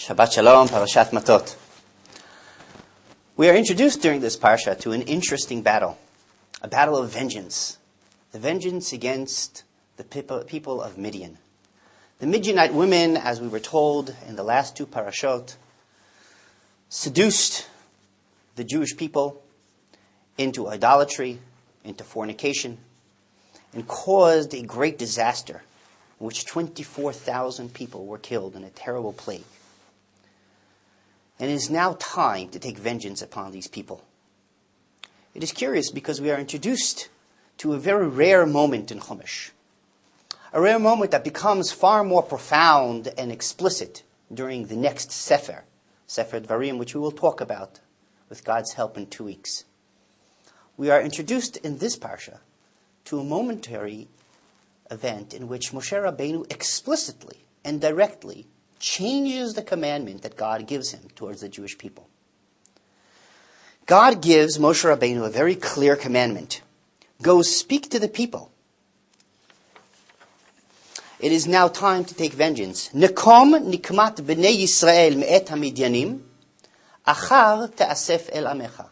Shabbat Shalom, Parashat Matot. We are introduced during this parsha to an interesting battle, a battle of vengeance, the vengeance against the people of Midian. The Midianite women, as we were told in the last two parashot, seduced the Jewish people into idolatry, into fornication, and caused a great disaster in which 24,000 people were killed in a terrible plague. And it is now time to take vengeance upon these people. It is curious because we are introduced to a very rare moment in Chumash. A rare moment that becomes far more profound and explicit during the next Sefer Dvarim, which we will talk about with God's help in 2 weeks. We are introduced in this parsha to a momentary event in which Moshe Rabbeinu explicitly and directly changes the commandment that God gives him towards the Jewish people. God gives Moshe Rabbeinu a very clear commandment. Go speak to the people. It is now time to take vengeance. Nekom nikmat b'nei Yisrael me'et hamidyanim, achar te'asef el amecha.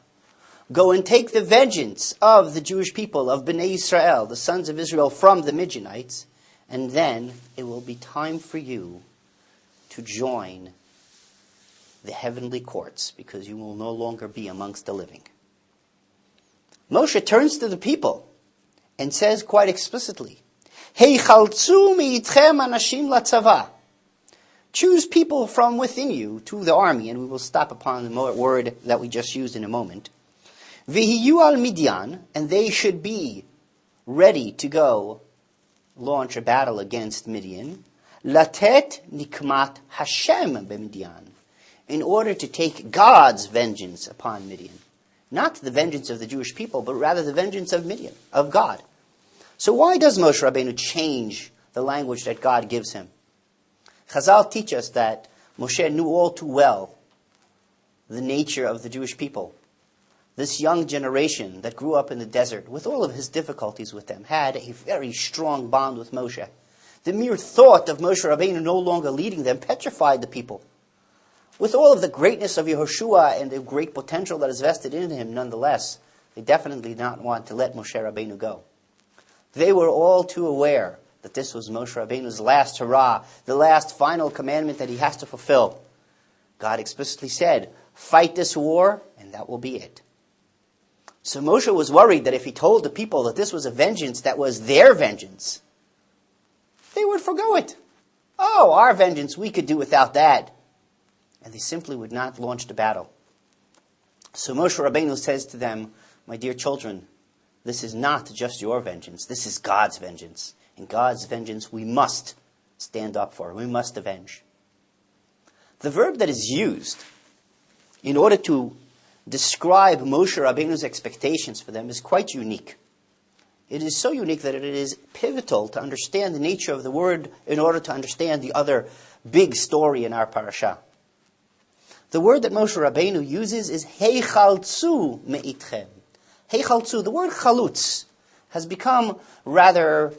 Go and take the vengeance of the Jewish people, of Bnei Yisrael, the sons of Israel, from the Midianites, and then it will be time for you to join the heavenly courts, because you will no longer be amongst the living. Moshe turns to the people and says quite explicitly, Heichaltzu me'itchem anashim latzava. Choose people from within you to the army, and we will stop upon the word that we just used in a moment. V'hiyu al Midian, and they should be ready to go launch a battle against Midian. Latet nikmat Hashem b'Midian, in order to take God's vengeance upon Midian. Not the vengeance of the Jewish people, but rather the vengeance of Midian, of God. So why does Moshe Rabbeinu change the language that God gives him? Chazal teach us that Moshe knew all too well the nature of the Jewish people. This young generation that grew up in the desert, with all of his difficulties with them, had a very strong bond with Moshe. The mere thought of Moshe Rabbeinu no longer leading them petrified the people. With all of the greatness of Yehoshua and the great potential that is vested in him, nonetheless, they definitely did not want to let Moshe Rabbeinu go. They were all too aware that this was Moshe Rabbeinu's last Torah, the last final commandment that he has to fulfill. God explicitly said, fight this war, and that will be it. So Moshe was worried that if he told the people that this was a vengeance that was their vengeance, they would forgo it. Oh, our vengeance, we could do without that. And they simply would not launch the battle. So Moshe Rabbeinu says to them, my dear children, this is not just your vengeance. This is God's vengeance. And God's vengeance we must stand up for. We must avenge. The verb that is used in order to describe Moshe Rabbeinu's expectations for them is quite unique. It is so unique that it is pivotal to understand the nature of the word in order to understand the other big story in our parasha. The word that Moshe Rabbeinu uses is Heichaltzu me'itchem. Heichaltzu, the word chalutz, has become rather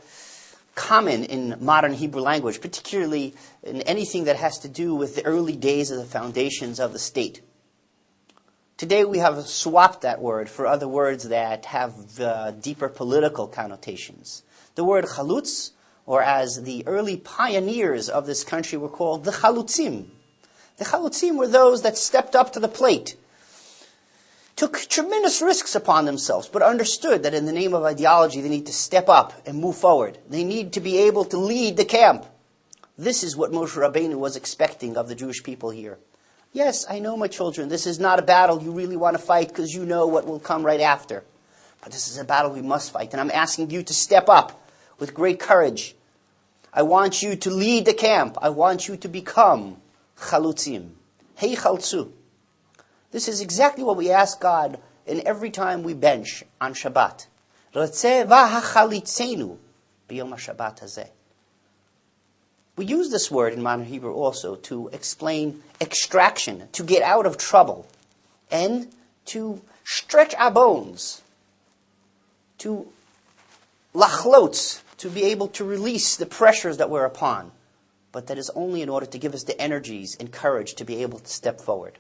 common in modern Hebrew language, particularly in anything that has to do with the early days of the foundations of the state. Today we have swapped that word for other words that have deeper political connotations. The word chalutz, or as the early pioneers of this country were called, the chalutzim. The chalutzim were those that stepped up to the plate, took tremendous risks upon themselves, but understood that in the name of ideology they need to step up and move forward. They need to be able to lead the camp. This is what Moshe Rabbeinu was expecting of the Jewish people here. Yes, I know, my children, this is not a battle you really want to fight because you know what will come right after. But this is a battle we must fight, and I'm asking you to step up with great courage. I want you to lead the camp. I want you to become chalutzim. Heichaltzu. This is exactly what we ask God in every time we bench on Shabbat. Ratzeh v'hachalitzenu b'yom HaShabbat hazeh. We use this word in modern Hebrew also to explain extraction, to get out of trouble, and to stretch our bones, to lachlotz, to be able to release the pressures that we're upon. but that is only in order to give us the energies and courage to be able to step forward.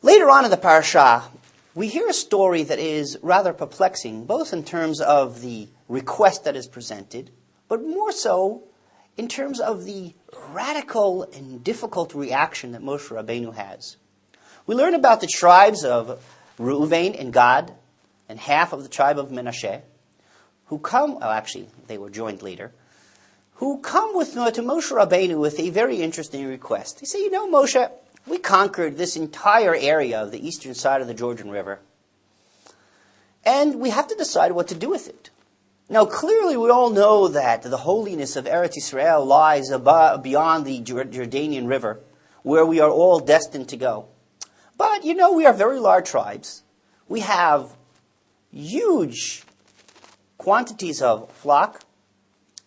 Later on in the parasha, we hear a story that is rather perplexing, both in terms of the request that is presented, but more so in terms of the radical and difficult reaction that Moshe Rabbeinu has. We learn about the tribes of Reuven and Gad, and half of the tribe of Menashe, who come, actually, they were joined later, who come to Moshe Rabbeinu with a very interesting request. They say, Moshe, we conquered this entire area of the eastern side of the Jordan River, and we have to decide what to do with it. Now, clearly, we all know that the holiness of Eretz Yisrael lies beyond the Jordanian River, where we are all destined to go. But, we are very large tribes. We have huge quantities of flock,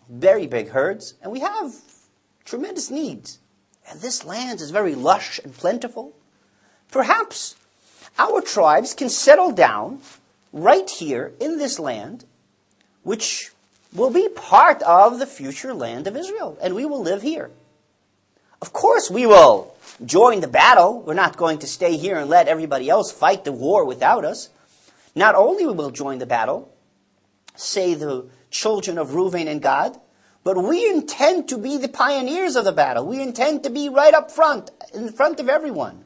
very big herds, and we have tremendous needs. And this land is very lush and plentiful. Perhaps our tribes can settle down right here in this land, which will be part of the future land of Israel, and we will live here. Of course, we will join the battle. We're not going to stay here and let everybody else fight the war without us. Not only will we join the battle, say the children of Reuven and Gad, but we intend to be the pioneers of the battle. We intend to be right up front, in front of everyone.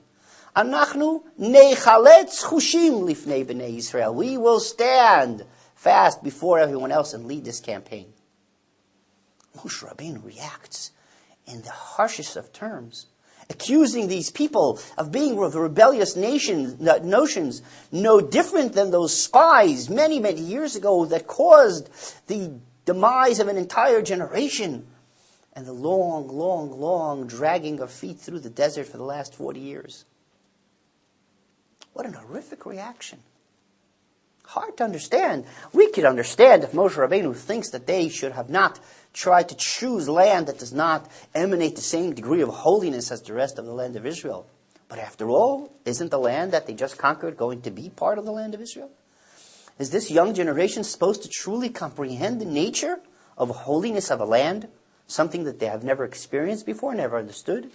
Anachnu nechaletz chushim lifnei bnei Yisrael. We will stand fast before everyone else and lead this campaign. Moshe Rabbeinu reacts in the harshest of terms, accusing these people of being rebellious notions, no different than those spies many, many years ago that caused the demise of an entire generation and the long, long, long dragging of feet through the desert for the last 40 years. What an horrific reaction. Hard to understand. We could understand if Moshe Rabbeinu thinks that they should have not tried to choose land that does not emanate the same degree of holiness as the rest of the land of Israel. But after all, isn't the land that they just conquered going to be part of the land of Israel? Is this young generation supposed to truly comprehend the nature of holiness of a land, something that they have never experienced before, never understood?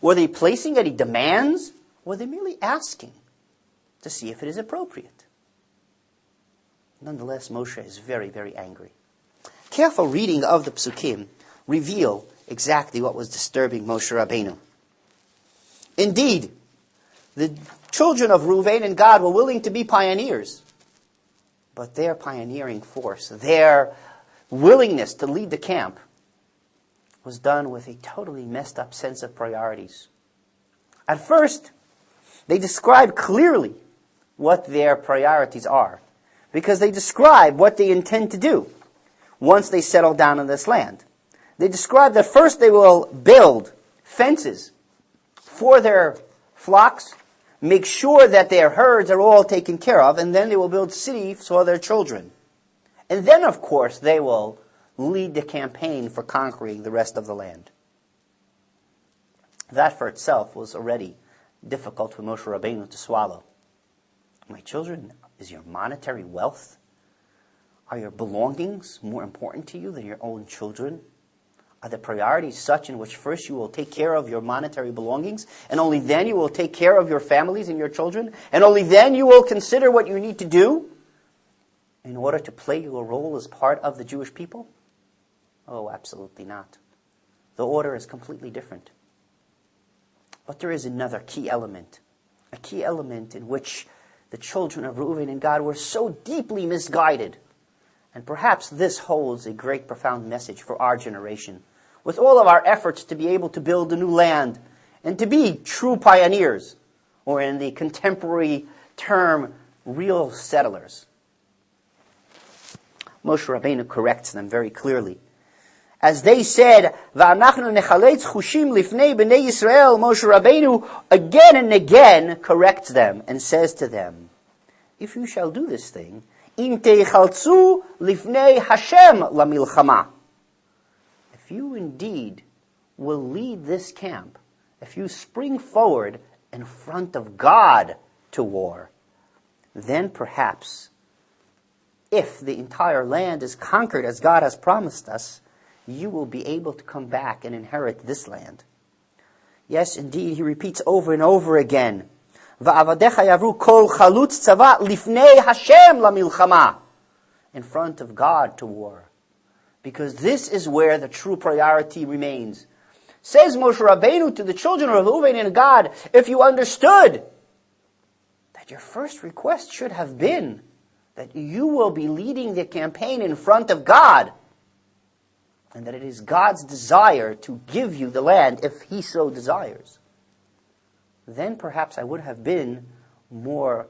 Were they placing any demands? Or were they merely asking to see if it is appropriate? Nonetheless, Moshe is very, very angry. Careful reading of the Psukim reveal exactly what was disturbing Moshe Rabbeinu. Indeed, the children of Reuven and Gad were willing to be pioneers, but their pioneering force, their willingness to lead the camp, was done with a totally messed up sense of priorities. At first, they describe clearly what their priorities are, because they describe what they intend to do once they settle down in this land. They describe that first they will build fences for their flocks, make sure that their herds are all taken care of, and then they will build cities for their children. And then, of course, they will lead the campaign for conquering the rest of the land. That for itself was already difficult for Moshe Rabbeinu to swallow. My children, is your monetary wealth, are your belongings more important to you than your own children? Are the priorities such in which first you will take care of your monetary belongings, and only then you will take care of your families and your children, and only then you will consider what you need to do in order to play your role as part of the Jewish people? Oh, absolutely not. The order is completely different. But there is another key element, a key element in which the children of Reuven and Gad were so deeply misguided. And perhaps this holds a great, profound message for our generation. With all of our efforts to be able to build a new land and to be true pioneers, or in the contemporary term, real settlers. Moshe Rabbeinu corrects them very clearly. As they said, "Va'anachnu nechaletz chushim lifnei bnei Yisrael," Moshe Rabbeinu again and again corrects them and says to them, if you shall do this thing, im teichaltzu lifnei Hashem lamilchama. If you indeed will lead this camp, if you spring forward in front of God to war, then perhaps, if the entire land is conquered as God has promised us, you will be able to come back and inherit this land. Yes, indeed, he repeats over and over again, Va'avadecha yavru kol chalutz tzava lifnei Hashem lamilchama, in front of God to war. Because this is where the true priority remains. Says Moshe Rabbeinu to the children of Reuven and Gad, if you understood that your first request should have been that you will be leading the campaign in front of God, and that it is God's desire to give you the land if He so desires, then perhaps I would have been more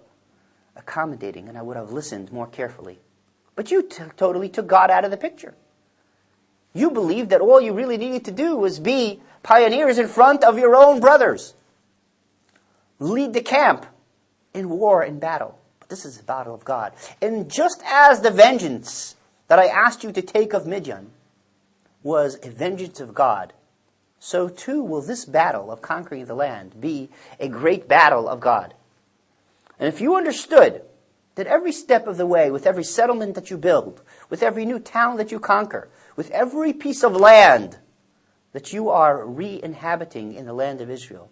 accommodating and I would have listened more carefully. But you totally took God out of the picture. You believed that all you really needed to do was be pioneers in front of your own brothers. Lead the camp in war and battle. But this is the battle of God. And just as the vengeance that I asked you to take of Midian was a vengeance of God, so too will this battle of conquering the land be a great battle of God. And if you understood that every step of the way, with every settlement that you build, with every new town that you conquer, with every piece of land that you are re-inhabiting in the land of Israel,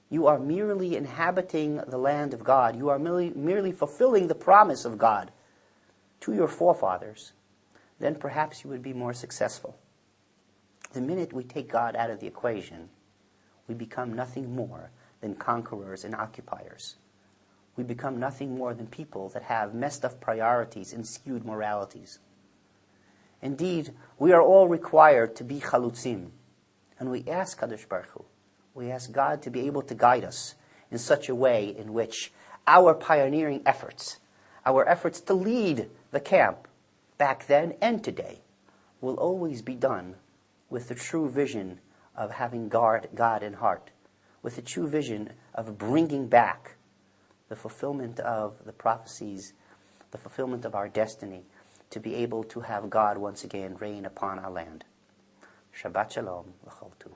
you are merely inhabiting the land of God. You are merely fulfilling the promise of God to your forefathers, then perhaps you would be more successful. The minute we take God out of the equation, we become nothing more than conquerors and occupiers. We become nothing more than people that have messed up priorities and skewed moralities. Indeed, we are all required to be chalutzim. And we ask Kadosh Baruch Hu, we ask God to be able to guide us in such a way in which our pioneering efforts, our efforts to lead the camp back then and today, will always be done with the true vision of having God in heart, with the true vision of bringing back the fulfillment of the prophecies, the fulfillment of our destiny, to be able to have God once again reign upon our land. Shabbat Shalom. L'chol Tov.